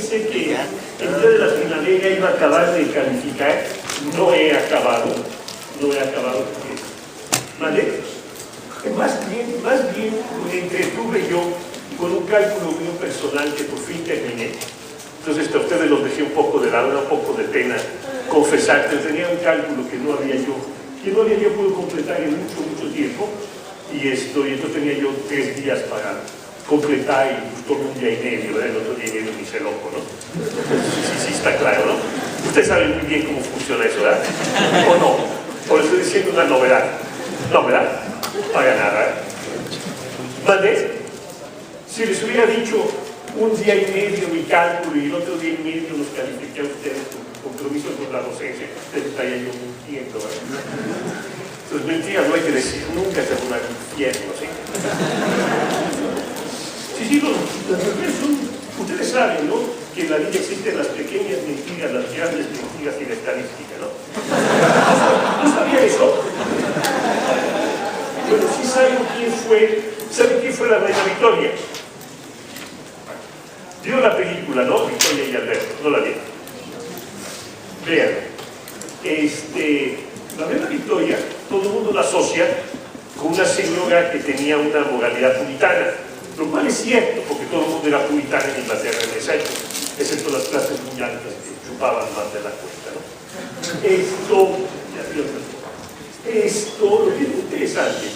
pensé que el día de la finalera iba a acabar de calificar. No he acabado porque, ¿vale? Más bien me entretuve yo con un cálculo mío personal que por fin terminé. Entonces a ustedes los dejé un poco de lado, un poco de pena confesar que tenía un cálculo que no había yo podido completar en mucho tiempo, y esto tenía yo 3 días para completar, y tomé un día y medio, ¿verdad? El otro día y medio me hice loco, ¿no? Sí, está claro, ¿no? Ustedes saben muy bien cómo funciona eso, ¿verdad? ¿O no? Por eso estoy diciendo una novedad. No, ¿verdad? Para nada. ¿Vale? Si les hubiera dicho un día y medio mi cálculo y el otro día y medio los califiqué a ustedes con compromiso con la docencia, ustedes estarían yo mintiendo, ¿verdad? Entonces, mentira no hay que decir nunca, se un infierno, ¿sí? Sí, ustedes saben, ¿no? Que en la vida existen las pequeñas mentiras, las grandes mentiras y la estadística, ¿no? ¿No sabía eso? Bueno, sí saben quién fue la reina Victoria. Vio la película, ¿no? Victoria y Alberto, no la vieron. Vean, la reina Victoria, todo el mundo la asocia con una señora que tenía una moralidad puritana, lo cual es cierto, porque todo el mundo era puritano en Inglaterra en esa época, excepto las clases muy altas que chupaban más de la cuenta, ¿no? Lo que es interesante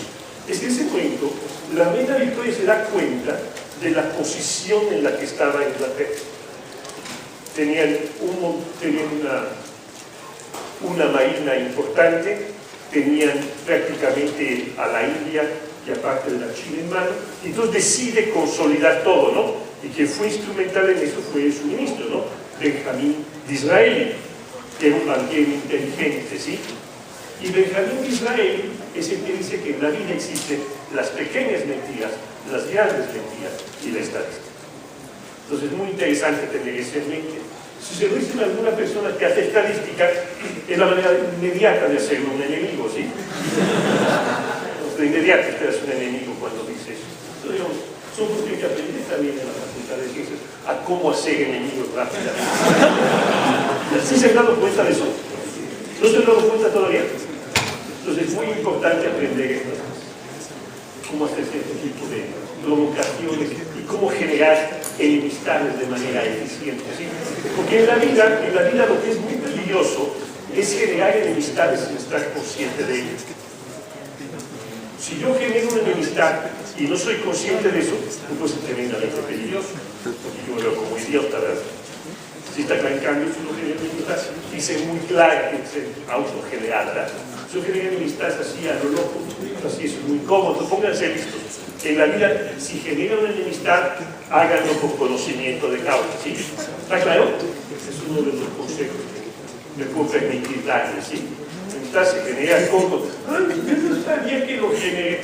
es que en ese momento la reina Victoria se da cuenta de la posición en la que estaba Inglaterra. Tenían una marina importante, tenían prácticamente a la India y aparte de la China en mano, y entonces decide consolidar todo, ¿no? Y quien fue instrumental en eso fue su ministro, ¿no? Benjamín Disraeli, que era un banquero inteligente, ¿sí? Y Benjamín Disraeli es el que dice que en la vida existen las pequeñas mentiras, las grandes mentiras y la estadística. Entonces es muy interesante tener eso en mente. Si se lo dicen a alguna persona que hace estadística, es la manera inmediata de hacerlo un enemigo, ¿sí? De inmediato usted es un enemigo cuando dice eso. Entonces, son cosas que aprendí también en la Facultad de Ciencias a cómo hacer enemigos rápidamente. ¿Sí se han dado cuenta de eso? ¿No se han dado cuenta todavía? Entonces es muy importante aprender esto. Cómo hacer este tipo de provocaciones y cómo generar enemistades de manera eficiente, ¿sí? Porque en la vida lo que es muy peligroso es generar enemistades sin estar consciente de ello. Si yo genero una enemistad y no soy consciente de eso, pues es tremendamente peligroso, porque yo me veo como idiota, ¿verdad? Si está claro, en cambio, si uno genera enemistad, dice muy claro que es autogenerada, ¿verdad? Si uno genera enemistad así a lo loco, así es muy cómodo, pónganse listos. En la vida, si genera una enemistad, háganlo con conocimiento de causa, ¿sí? ¿Está claro? Este es uno de los consejos que me puedo permitir darles, ¿sí? Se genera tonto. Ay, yo no sabía que lo genere.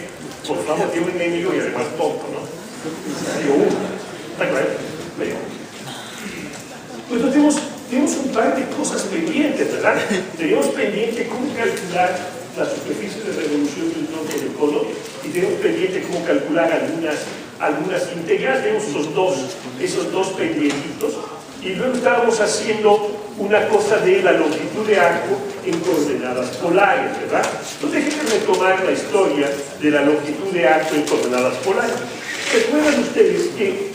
Por favor, tiene un enemigo y además tonto, ¿no? Digo, ¿está claro? Pues tenemos un par de cosas pendientes, ¿verdad? Tenemos pendiente cómo calcular la superficie de revolución del tronco del cono y tenemos pendiente cómo calcular algunas integras. Tenemos esos dos pendientitos. Y luego estábamos haciendo una cosa de la longitud de arco en coordenadas polares, ¿verdad? Entonces déjenme retomar la historia de la longitud de arco en coordenadas polares. Recuerdan ustedes que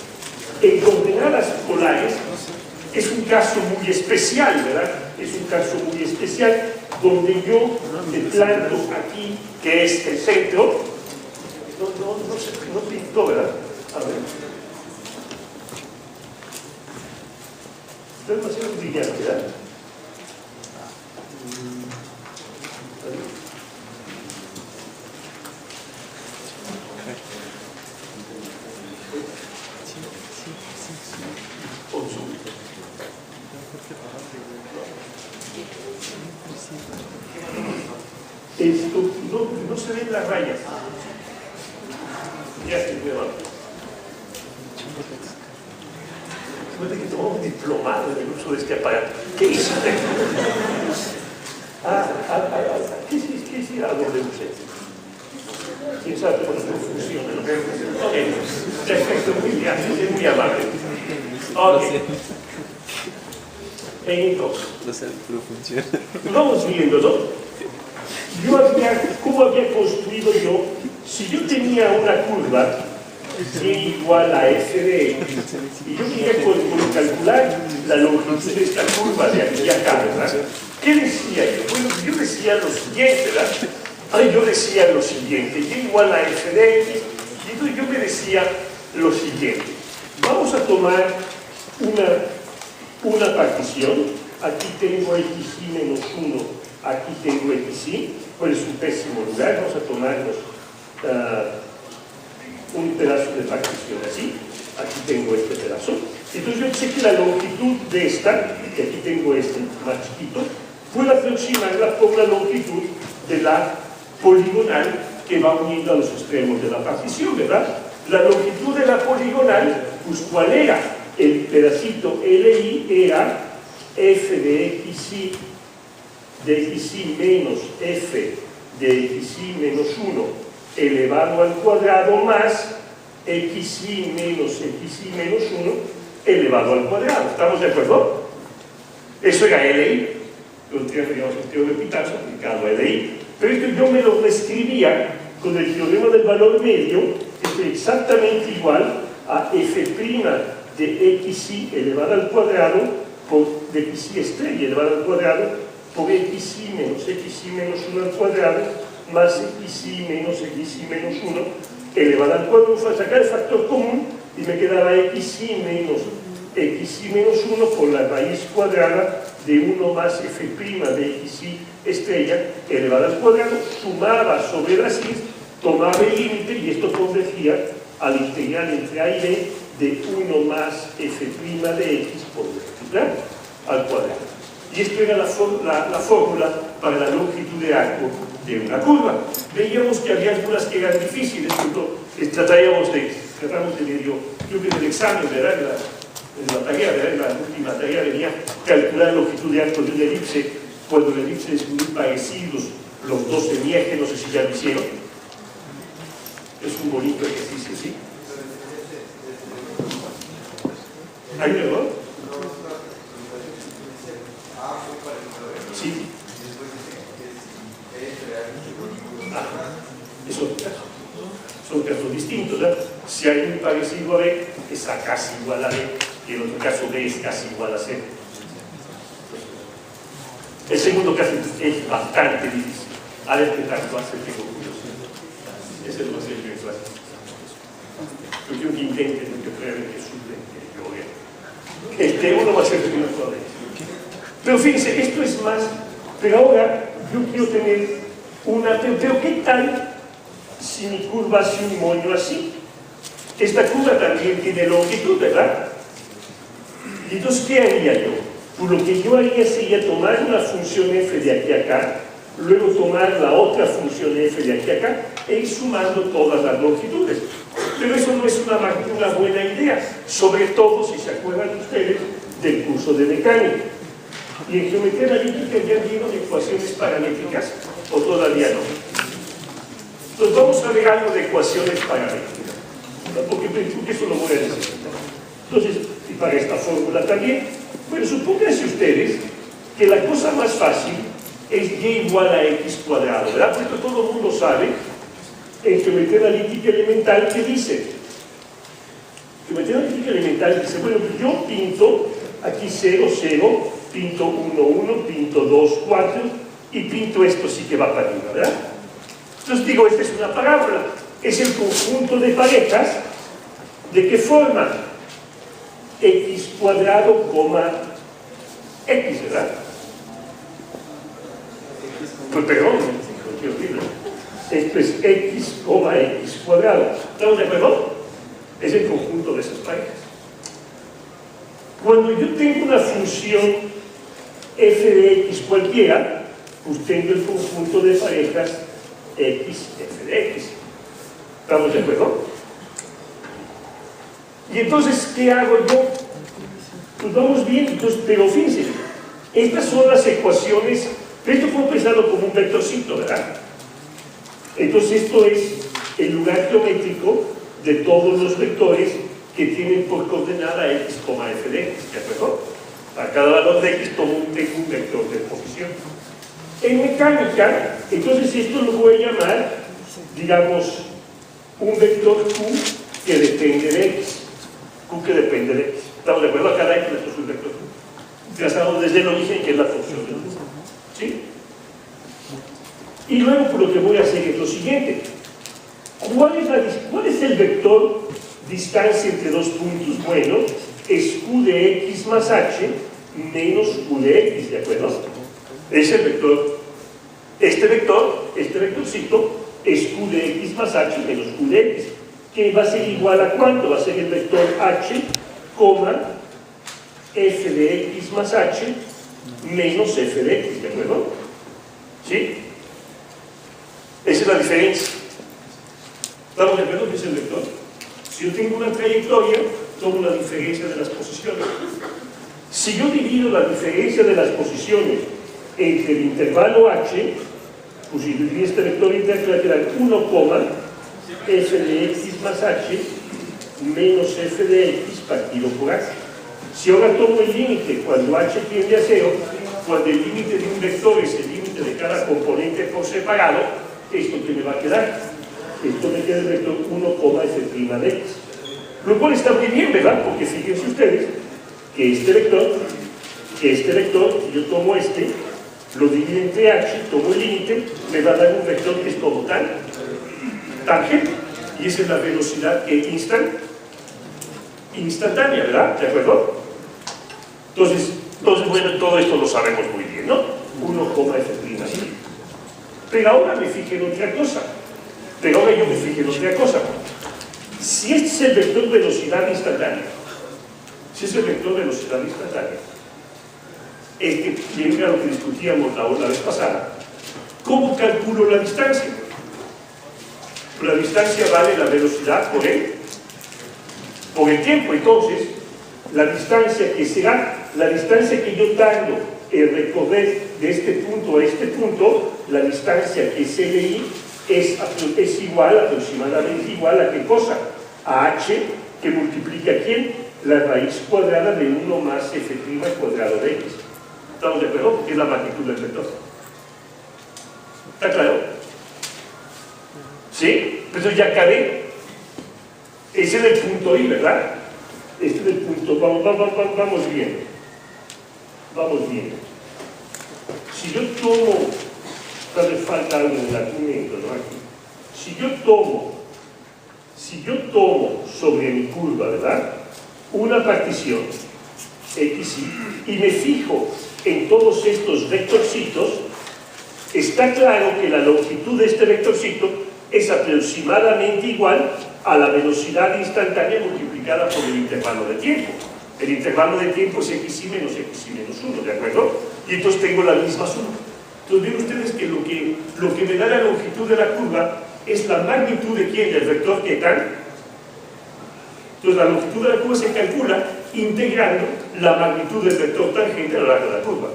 en coordenadas polares es un caso muy especial, ¿verdad? Es un caso muy especial donde yo me planto aquí, que es el centro. No pintó, ¿verdad? A ver. Es demasiado brillante, ¿verdad? Esto no se ven las rayas. Ya estoy nueva. Fíjate que tomamos un diplomado en el uso de este aparato. ¿Qué hizo usted? ¿Qué es algo de usted? ¿Quién sabe cómo funciona? Perfecto, muy bien, es muy amable. Ok. Entonces, No sé, pero funciona. vamos viendo, ¿no? ¿Cómo había construido yo? Si yo tenía una curva y igual a f de x, y yo quería calcular la longitud de esta curva de aquí a acá, ¿verdad? ¿Qué decía yo? Bueno, yo decía lo siguiente, ¿verdad? Yo decía lo siguiente, y igual a f de x, y entonces yo me decía lo siguiente. Vamos a tomar una partición. Aquí tengo xy menos 1, aquí tengo xy. Pues es un pésimo lugar. Vamos a tomarnos un pedazo de partición así. Aquí tengo este pedazo. Entonces yo sé que la longitud de esta, que aquí tengo este más chiquito, puedo aproximarla por la longitud de la poligonal que va uniendo a los extremos de la partición, ¿verdad? La longitud de la poligonal, pues ¿cuál era? El pedacito LI era f de xy menos f de xy menos 1 elevado al cuadrado más xy menos 1 elevado al cuadrado. ¿Estamos de acuerdo? Eso era LI. Lo teníamos el teorema de Pitágoras aplicado a LI. Pero esto yo me lo reescribía con el teorema del valor medio, que es exactamente igual a f' de xy elevado al cuadrado de xy estrella elevado al cuadrado por xy menos 1 al cuadrado más xy menos 1 elevado al cuadrado. Fue sacar el factor común y me quedaba xy menos 1 por la raíz cuadrada de 1 más f' de xy estrella elevado al cuadrado, sumaba sobre las y, tomaba el límite y esto convergía al integral entre a y b de 1 más f' de x por v al cuadrado. Y esto era la fórmula para la longitud de arco de una curva. Veíamos que había algunas que eran difíciles, tratamos de medio, yo que en el examen, ¿verdad? En la tarea, ¿verdad? En la última tarea venía calcular la longitud de arco de una elipse, cuando la elipse es muy parecidos los dos semiejes, no sé si ya lo hicieron. Es un bonito ejercicio, ¿sí? ¿Hay un error? Sí. Son casos distintos, ¿verdad? Si hay muy parecido a B, es A casi igual a B, y en otro caso B es casi igual a C. El segundo caso es bastante difícil. A ver qué tanto hace, tengo curiosidad. Ese es lo que yo en clase. Yo quiero que intenten, yo creo que suben, que yo vea. El T1 va a ser una todavía. Pero fíjense, esto es más, pero ahora yo quiero tener una, pero ¿qué tal si mi curva hace un moño así? Esta curva también tiene longitud, ¿verdad? Y entonces, ¿qué haría yo? Pues lo que yo haría sería tomar una función f de aquí a acá, luego tomar la otra función f de aquí a acá e ir sumando todas las longitudes. Pero eso no es una buena idea, sobre todo si se acuerdan ustedes del curso de mecánica. Y en geometría analítica ya vieron ecuaciones paramétricas, o todavía no. Entonces vamos a ver algo de ecuaciones paramétricas, porque eso lo voy a necesitar. Entonces, y para esta fórmula también, bueno, supónganse ustedes que la cosa más fácil es y igual a x cuadrado, ¿verdad? Porque esto todo el mundo sabe en geometría analítica elemental que dice. Geometría analítica elemental dice, bueno, yo pinto aquí 0, 0, pinto 1, 1, pinto 2, 4 y pinto esto sí que va para arriba, ¿verdad? Entonces digo, esta es una parábola, es el conjunto de parejas de qué forma x cuadrado, x, ¿verdad? Pues perdón, qué horrible. Esto es x, x cuadrado. ¿Estamos de acuerdo? Es el conjunto de esas parejas. Cuando yo tengo una función f de x cualquiera, pues tengo el conjunto de parejas x, f de x. ¿Estamos de acuerdo? Y entonces, ¿qué hago yo? Pues vamos bien, entonces, pero fíjense, estas son las ecuaciones, esto fue pensado como un vectorcito, ¿verdad? Entonces esto es el lugar geométrico de todos los vectores que tienen por coordenada x, f de x, ¿de acuerdo? A cada valor de x tomo un vector de posición. En mecánica, entonces esto lo voy a llamar, digamos, un vector q que depende de x. Q que depende de x. ¿Estamos de acuerdo? A cada x esto es un vector q. Trazado desde el origen, que es la función del q. ¿Sí? Y luego lo que voy a hacer es lo siguiente. ¿Cuál es el vector distancia entre dos puntos? Bueno, es q de x más h menos q de x, ¿de acuerdo? Es el vector. Este vectorcito, es q de x más h menos q de x, que va a ser igual a ¿cuánto? Va a ser el vector h, f de x más h menos f de x, ¿de acuerdo? ¿Sí? Esa es la diferencia. ¿Estamos de acuerdo que es el vector? Si yo tengo una trayectoria, tomo la diferencia de las posiciones. Si yo divido la diferencia de las posiciones entre el intervalo h, pues si divido este vector intercalateral 1, f de x más h menos f de x partido por h. Si ahora tomo el límite cuando h tiende a 0, cuando el límite de un vector es el límite de cada componente por separado, ¿esto que me va a quedar? Esto me queda el vector 1, f' de x. Lo cual está muy bien, ¿verdad? Porque fíjense ustedes que este vector, si yo tomo este, lo divido entre h, tomo el límite, me va a dar un vector que es como tal, tangente, y esa es la velocidad que instantánea, ¿verdad? ¿De acuerdo? Entonces, bueno, todo esto lo sabemos muy bien, ¿no? 1, f'. Pero ahora me fijé en otra cosa. Si este es el vector velocidad instantánea, bien era lo que discutíamos la vez pasada, ¿cómo calculo la distancia? La distancia vale la velocidad por el tiempo. Entonces, la distancia que será, la distancia que yo tardo en recorrer de este punto a este punto, la distancia que se leí es aproximadamente igual a ¿qué cosa? A h, que multiplica ¿quién? La raíz cuadrada de 1 más f' cuadrado de x. ¿Estamos de acuerdo? Porque es la magnitud del vector. ¿Está claro? ¿Sí? Entonces ya acabé. Ese es el punto I, ¿verdad? Este es el punto. Vamos bien. Si yo tomo, tal vez falta algo en el argumento, ¿no? Aquí. Si yo tomo sobre mi curva, ¿verdad?, una partición x, y me fijo en todos estos vectorcitos, está claro que la longitud de este vectorcito es aproximadamente igual a la velocidad instantánea multiplicada por el intervalo de tiempo. El intervalo de tiempo es x menos 1, ¿de acuerdo? Y entonces tengo la misma suma. Entonces ven ustedes que lo que me da la longitud de la curva es la magnitud de ¿quién? Del vector que tal. Entonces la longitud de la curva se calcula integrando la magnitud del vector tangente a lo largo de la curva.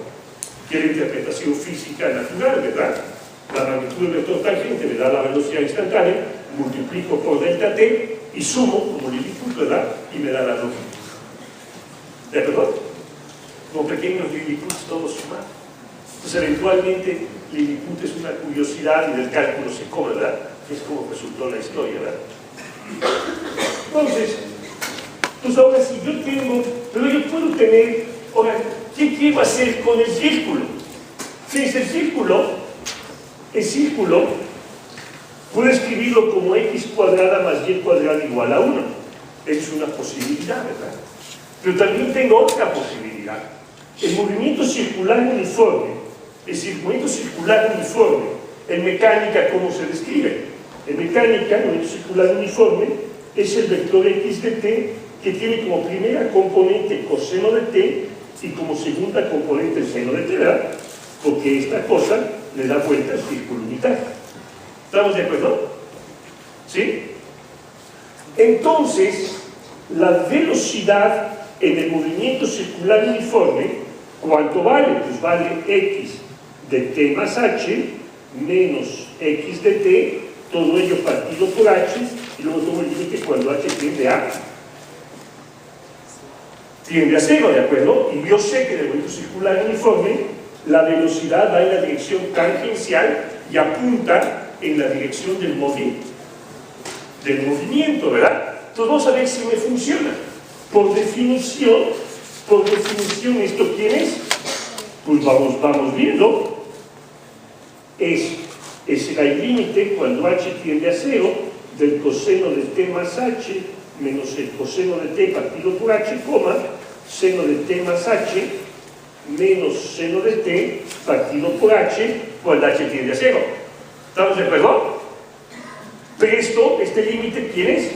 Que es la interpretación física natural, ¿verdad? La magnitud del vector tangente me da la velocidad instantánea, multiplico por delta t y sumo como Lilliput, ¿verdad? Y me da la longitud. ¿De acuerdo? Como pequeños Lilliputs todos sumados. Entonces eventualmente Lilliput es una curiosidad y del cálculo se come, ¿verdad? Es como resultó la historia, ¿verdad? Entonces ahora si yo tengo, pero yo puedo tener, ahora, ¿qué quiero hacer con el círculo? Si es el círculo, puedo escribirlo como x cuadrada más y cuadrada igual a 1. Es una posibilidad, ¿verdad? Pero también tengo otra posibilidad. El movimiento circular uniforme. En mecánica, ¿cómo se describe? En mecánica, el movimiento circular uniforme es el vector x de t que tiene como primera componente coseno de t y como segunda componente seno de t, ¿verdad? Porque esta cosa le da vuelta al círculo unitario. ¿Estamos de acuerdo? ¿Sí? Entonces, la velocidad en el movimiento circular uniforme, ¿cuánto vale? Pues vale x de t más h menos x de t, todo ello partido por h, y luego tomo el límite cuando h tiende a tiende a cero, ¿de acuerdo? Y yo sé que en el movimiento circular uniforme la velocidad va en la dirección tangencial y apunta en la dirección del movimiento, ¿verdad? Entonces vamos a ver si me funciona. Por definición, ¿esto quién es? Pues vamos viendo. Será el límite cuando h tiende a cero del coseno de t más h menos el coseno de t partido por h, seno de t más h menos seno de t partido por h cuando h tiende a cero. ¿Estamos de acuerdo? Pero este límite, ¿quién es?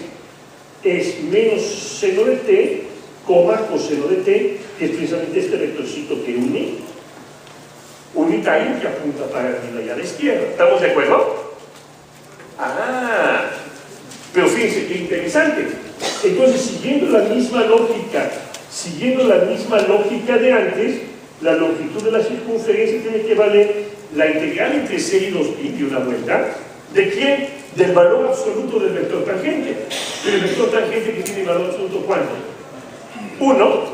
Es menos seno de t, coseno de t, que es precisamente este vectorcito que unitario que apunta para arriba y a la izquierda. ¿Estamos de acuerdo? Pero fíjense qué interesante. Entonces, siguiendo la misma lógica de antes, la longitud de la circunferencia tiene que valer la integral entre c y 2pi de una vuelta. ¿De quién? Del valor absoluto del vector tangente. El vector tangente que tiene valor absoluto, ¿cuánto? 1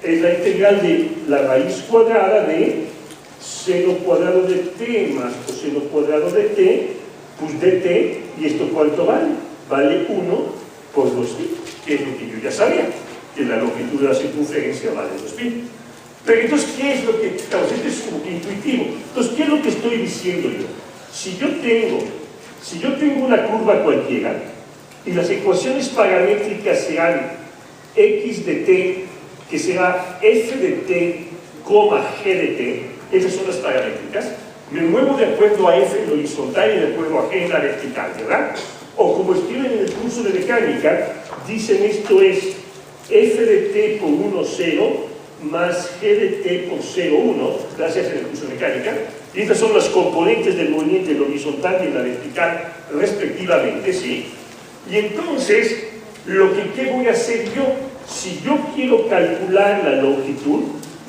es la integral de la raíz cuadrada de seno cuadrado de t más coseno cuadrado de t, pues dt, ¿y esto cuánto vale? Vale 1 por 2pi, que es lo que yo ya sabía, que la longitud de la circunferencia vale 2pi. Pero entonces, ¿qué es lo que...? Claro, esto es como que intuitivo. Entonces, ¿qué es lo que estoy diciendo yo? Si yo tengo una curva cualquiera y las ecuaciones paramétricas serán x de t, que será f de t, g de t, esas son las paramétricas, me muevo de acuerdo a f en la horizontal y de acuerdo a g en la vertical, ¿verdad? O como escriben en el curso de mecánica, dicen esto es f de t por 1, 0 más g de t por 0, 1, gracias en el curso de mecánica, y estas son las componentes del movimiento en la horizontal y en la vertical respectivamente, ¿sí? Y entonces, ¿qué voy a hacer yo? Si yo quiero calcular la longitud,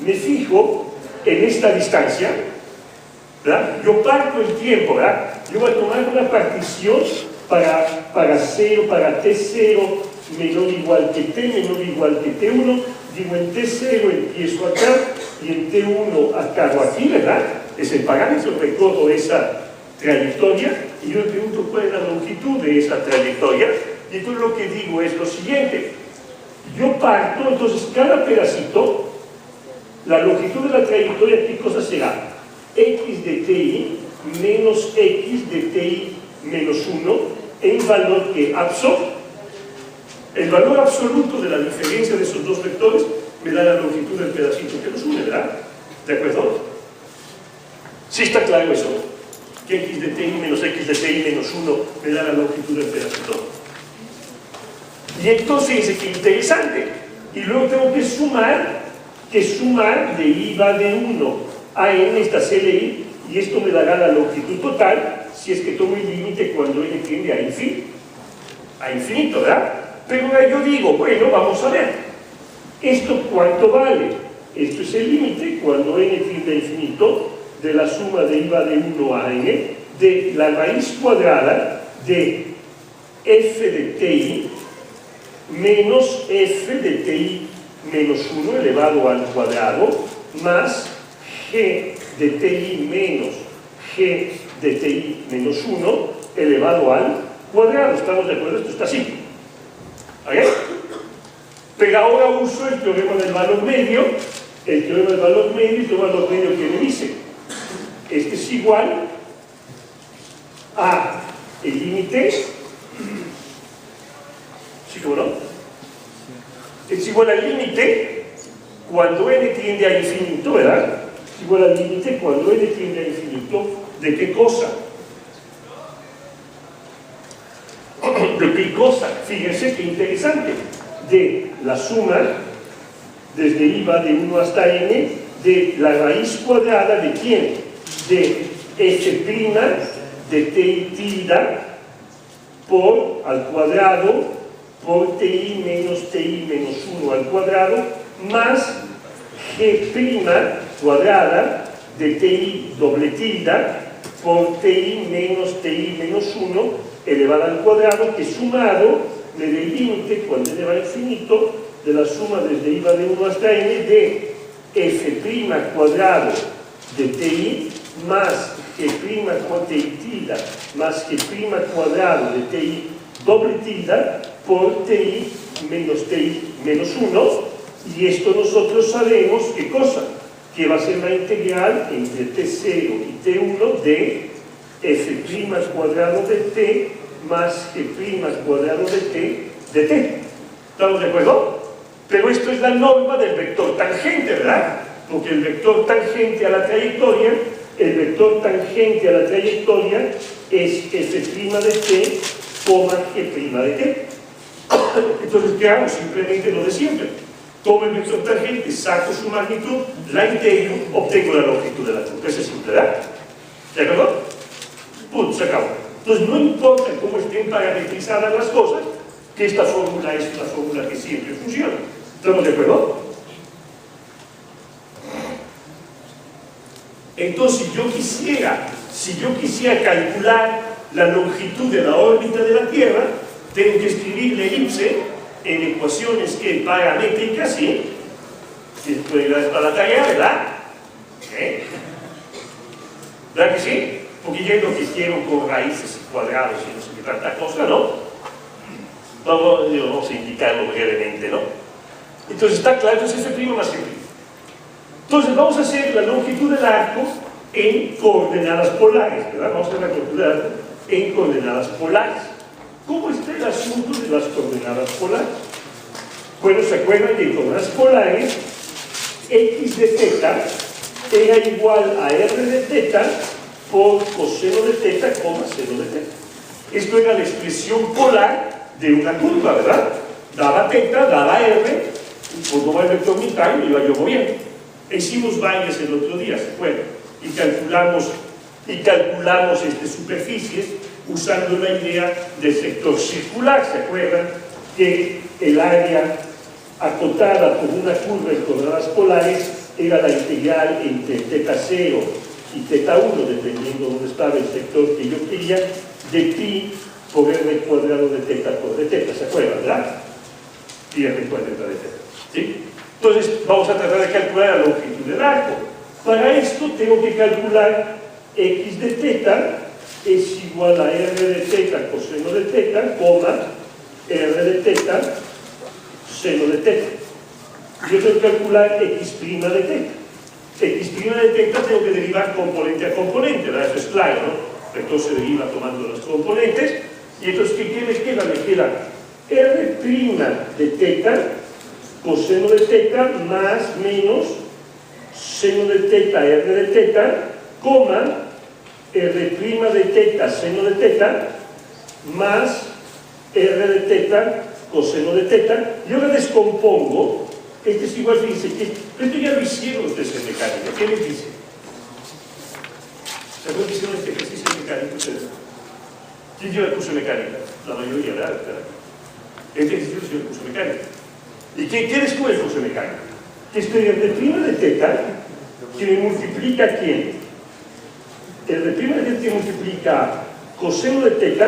me fijo en esta distancia, ¿verdad? Yo parto el tiempo, ¿verdad? Yo voy a tomar una partición para t0 menor o igual que t menor o igual que t1, digo en t0 empiezo acá y en t1 acabo aquí, ¿verdad? Es el parámetro, recorro esa trayectoria y yo me pregunto cuál es la longitud de esa trayectoria, y entonces lo que digo es lo siguiente: yo parto, entonces cada pedacito, la longitud de la trayectoria, ¿qué cosa será? X de ti menos X de ti menos 1 en valor que el valor absoluto de la diferencia de esos dos vectores me da la longitud del pedacito que los une, ¿verdad? ¿De acuerdo? ¿Sí está claro eso? Que X de ti menos X de ti menos 1 me da la longitud del pedacito. Y entonces, fíjense qué interesante. Y luego tengo que sumar de I va de 1 a n esta CLI, y esto me dará la longitud total si es que tomo el límite cuando n tiende a infinito, ¿verdad? Pero ahora yo digo, bueno, vamos a ver, ¿esto cuánto vale? Esto es el límite cuando n tiende a infinito de la suma de I va de 1 a n de la raíz cuadrada de f de ti menos f de ti menos 1 elevado al cuadrado más g de ti menos g de ti menos 1 elevado al cuadrado. ¿Estamos de acuerdo? Esto está así. ¿Okay? Pero ahora uso el teorema del valor medio. El teorema del valor medio que me dice: este es igual a el límite, ¿sí cómo no? Es igual al límite cuando n tiende a infinito, ¿verdad? Es igual al límite cuando n tiende a infinito. ¿De qué cosa? ¿De qué cosa? Fíjense qué interesante. De la suma, desde I va de 1 hasta n, de la raíz cuadrada de ¿quién? De f' de ti tilde por al cuadrado por ti menos 1 al cuadrado más g' cuadrada de ti doble tilde por ti menos 1 elevado al cuadrado, que sumado me da el límite cuando n va a infinito de la suma desde I va de 1 hasta n de f' cuadrado de ti más g' ti tilde más g' cuadrado de ti doble tilde por ti menos 1, y esto nosotros sabemos, ¿qué cosa? Que va a ser la integral entre t0 y t1 de f' cuadrado de t más g' cuadrado de t. ¿Estamos de acuerdo? Pero esto es la norma del vector tangente, ¿verdad? Porque el vector tangente a la trayectoria, es f' de t, g' de t. Entonces, ¿qué hago? Simplemente lo de siempre. Tomo el vector tangente, saco su magnitud, la integro, obtengo la longitud de la curva. Eso es simple, ¿verdad? ¿De acuerdo? Punto, se acabó. Entonces, no importa cómo estén parametrizadas las cosas, que esta fórmula es una fórmula que siempre funciona. ¿Estamos de acuerdo? Entonces, si yo quisiera calcular la longitud de la órbita de la Tierra, tengo que escribir la elipse en ecuaciones que paramétricas, ¿sí? Esto es para la tarea, ¿verdad? ¿Verdad que sí? Porque ya lo que quiero con raíces y cuadrados y no sé qué tanta cosa, ¿no? Vamos a indicarlo brevemente, ¿no? Entonces está claro, entonces es el primo más simple. Entonces vamos a hacer la longitud del arco en coordenadas polares, ¿verdad? Vamos a hacer la longitud del arco en coordenadas polares. ¿Cómo está el asunto de las coordenadas polares? Bueno, ¿se acuerdan que en coordenadas polares x de θ era igual a r de θ por coseno de θ, seno de θ? Esto era la expresión polar de una curva, ¿verdad? Daba θ, daba r, por no va el vector mitad y lo iba yo moviendo. Hicimos varias el otro día, ¿se acuerdan? Y calculamos superficies usando la idea del sector circular. ¿Se acuerdan? Que el área acotada por una curva en coordenadas polares era la integral entre θ0 y θ1, dependiendo de dónde estaba el sector que yo quería, de pi por r cuadrado de θ por de θ. ¿Se acuerdan, verdad? Pi r cuadrado de θ. ¿Sí? Entonces vamos a tratar de calcular la longitud del arco. Para esto tengo que calcular x de θ es igual a r de θ coseno de θ, r de θ seno de θ. Yo tengo que calcular x' de θ. X' de θ tengo que derivar componente a componente, ¿verdad? Eso es claro, ¿no? Entonces se deriva tomando los componentes. Y entonces, ¿qué me queda? Me queda r' de θ coseno de θ más menos seno de θ, r de θ, r' de θ, seno de θ, más r de θ, coseno de θ. Yo la descompongo. Este es igual, fíjense, que esto ya lo hicieron ustedes en mecánica. ¿Qué les dice? ¿Se acuerdan que hicieron este ejercicio en mecánica ustedes? ¿Quién lleva el curso de mecánica? La mayoría, ¿verdad? Este ejercicio es el curso de mecánica. ¿Y qué descubre el curso de mecánica? Que estoy r' de θ, que me multiplica ¿quién? El r' de θ que multiplica coseno de θ,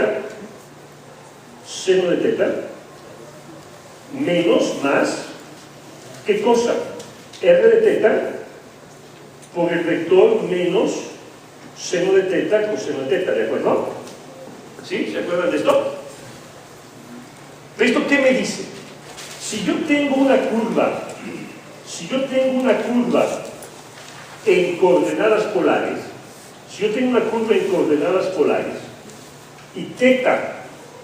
seno de θ, menos más, ¿qué cosa? R de θ por el vector menos seno de θ, coseno de θ, ¿de acuerdo? ¿Sí? ¿Se acuerdan de esto? ¿Esto qué me dice? Si yo tengo una curva en coordenadas polares, y θ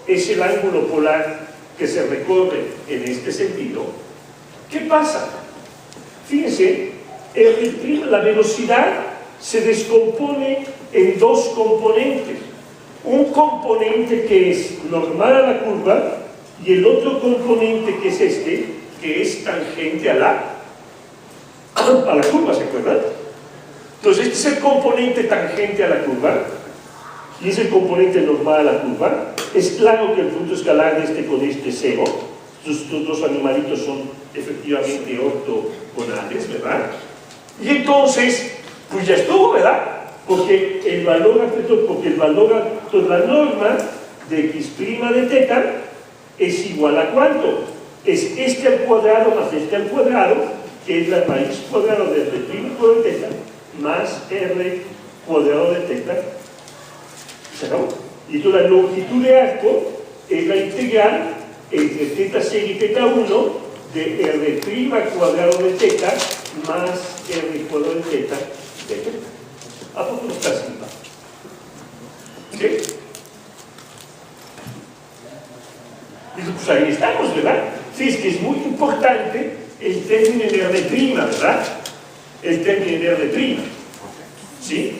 es el ángulo polar que se recorre en este sentido, ¿qué pasa? Fíjense, la velocidad se descompone en dos componentes. Un componente que es normal a la curva y el otro componente que es este, que es tangente a la curva, ¿se acuerdan? Entonces este es el componente tangente a la curva y es el componente normal a la curva. Es claro que el punto escalar de este con este es cero. Estos dos animalitos son efectivamente ortogonales, ¿verdad? Y entonces, pues ya estuvo, ¿verdad? Porque el valor, la norma de x' de θ es igual a ¿cuánto? es este al cuadrado más este al cuadrado, que es la raíz cuadrada de R' cuadrado de teta, más R cuadrado de teta. ¿Se acabó? Y toda la longitud de arco es la integral entre teta 0 y teta 1 de R' al cuadrado de teta más R cuadrado de teta de teta. ¿A poco no está simple? ¿Sí? Pues ahí estamos, ¿verdad? Sí, es que es muy importante el término en R', ¿verdad? El término en R'. ¿Sí?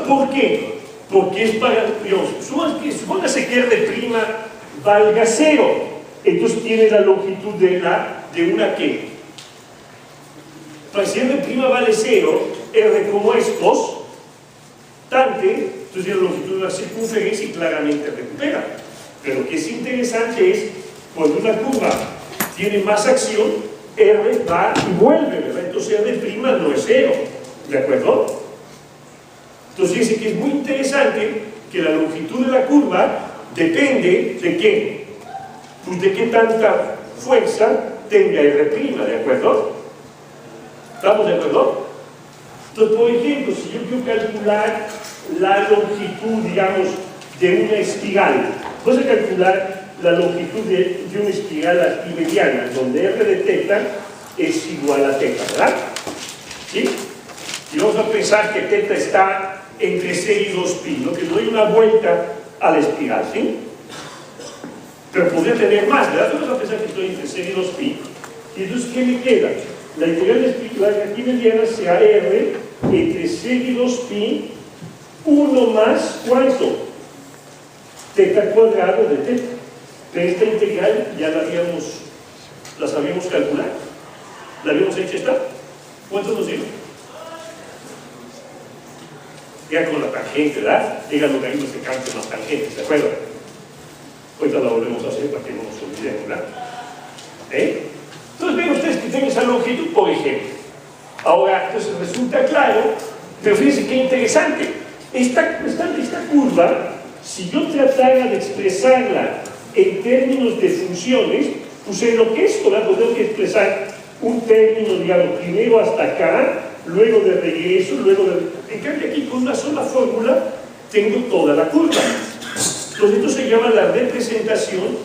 ¿Por qué? Porque es para, Dios, supóngase que R' valga 0, entonces tiene la longitud de una ¿qué? Pues si R' vale 0, R como es constante, entonces tiene la longitud de una circunferencia y claramente recupera. Pero lo que es interesante es, cuando una curva tiene más acción, R va y vuelve, ¿verdad? Entonces R' no es 0, ¿de acuerdo? Entonces dice que es muy interesante que la longitud de la curva depende de qué, pues de qué tanta fuerza tenga R', ¿de acuerdo? ¿Estamos de acuerdo? Entonces, por ejemplo, si yo quiero calcular la longitud, digamos, de una espiral, vamos a calcular la longitud de una espiral arquimediana, donde R de teta es igual a teta, ¿verdad? ¿Sí? Y vamos a pensar que teta está entre 0 y 2pi, ¿no? Que no hay una vuelta a la espiral, ¿sí? Pero podría tener más, ¿verdad? Vamos a pensar que estoy entre 0 y 2pi. Y entonces, ¿qué me queda? La integral de espiral arquimediana sea R entre 0 y 2pi, 1 más, ¿cuánto? Teta cuadrado de teta. Pero esta integral ya la sabíamos calcular. ¿La habíamos hecho esta? ¿Cuánto nos dio? Ya con la tangente, ¿verdad? Digan logaritmos que cambian las tangentes, ¿de acuerdo? Ahorita la volvemos a hacer para que no nos olvidemos, ¿verdad? Entonces ven ustedes que tienen esa longitud, por ejemplo. Ahora, entonces resulta claro, pero fíjense qué interesante. Esta curva, si yo tratara de expresarla en términos de funciones, pues en lo que es, ¿verdad? Pues tengo que expresar un término, digamos, primero hasta acá, luego de regreso, luego de... En cambio aquí con una sola fórmula tengo toda la curva. Entonces esto se llama la representación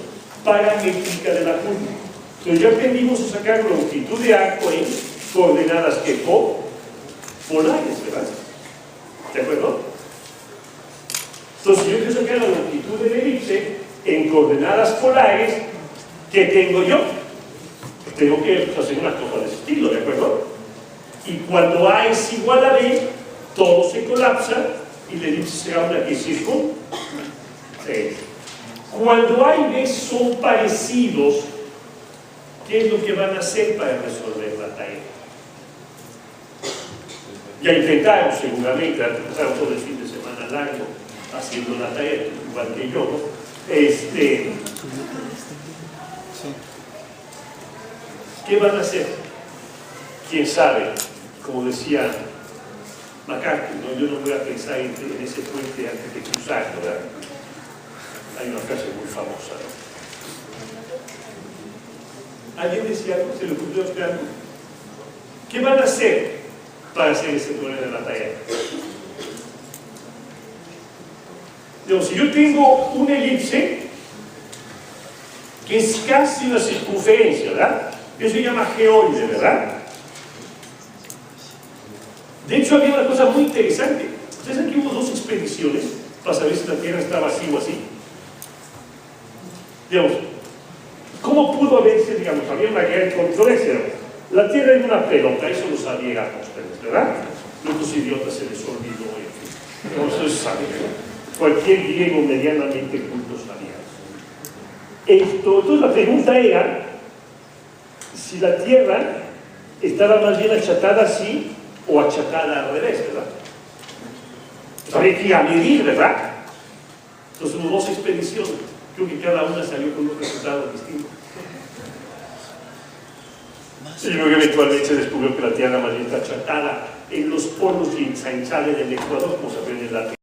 paramétrica de la curva. Entonces ya aprendimos a sacar longitud de arco en coordenadas que polares, ¿verdad? ¿De acuerdo? Entonces si yo quiero sacar la longitud de la elipse en coordenadas polares, ¿qué tengo yo? Pues tengo que hacer una cosa de ese estilo, ¿de acuerdo? Y cuando A es igual a B, todo se colapsa y la elipse será una que circunferencia. Cuando A y B son parecidos, ¿qué es lo que van a hacer para resolver la tarea? Ya intentaron seguramente, pasaron todo el fin de semana largo haciendo la tarea, igual que yo, ¿no? ¿Qué van a hacer? ¿Quién sabe? Como decía McCarthy, ¿no? Yo no voy a pensar en ese puente antes de cruzarlo, ¿verdad? Hay una frase muy famosa, ¿no? ¿Alguien decía algo? ¿Se le ocurrió a usted algo? ¿Qué van a hacer para hacer ese problema de la tarea? Digamos, si yo tengo una elipse que es casi una circunferencia, ¿verdad? Eso se llama geoide, ¿verdad? De hecho, había una cosa muy interesante. Ustedes saben que hubo dos expediciones para saber si la Tierra estaba así o así. Digamos, ¿cómo pudo haberse, digamos, había una gran controversia? La Tierra era una pelota, eso lo sabían ustedes, ¿verdad? Los idiotas se les olvidó, en fin. No se sabe, ¿verdad? Cualquier griego medianamente culto sabía eso. Entonces la pregunta era si la Tierra estaba más bien achatada así o achatada al revés, ¿verdad? Había que ir a medir, ¿verdad? Entonces hubo dos expediciones. Creo que cada una salió con un resultado distinto. Y luego eventualmente se descubrió que la Tierra más bien está achatada en los polos y ensanchada en el Ecuador, como se aprende en la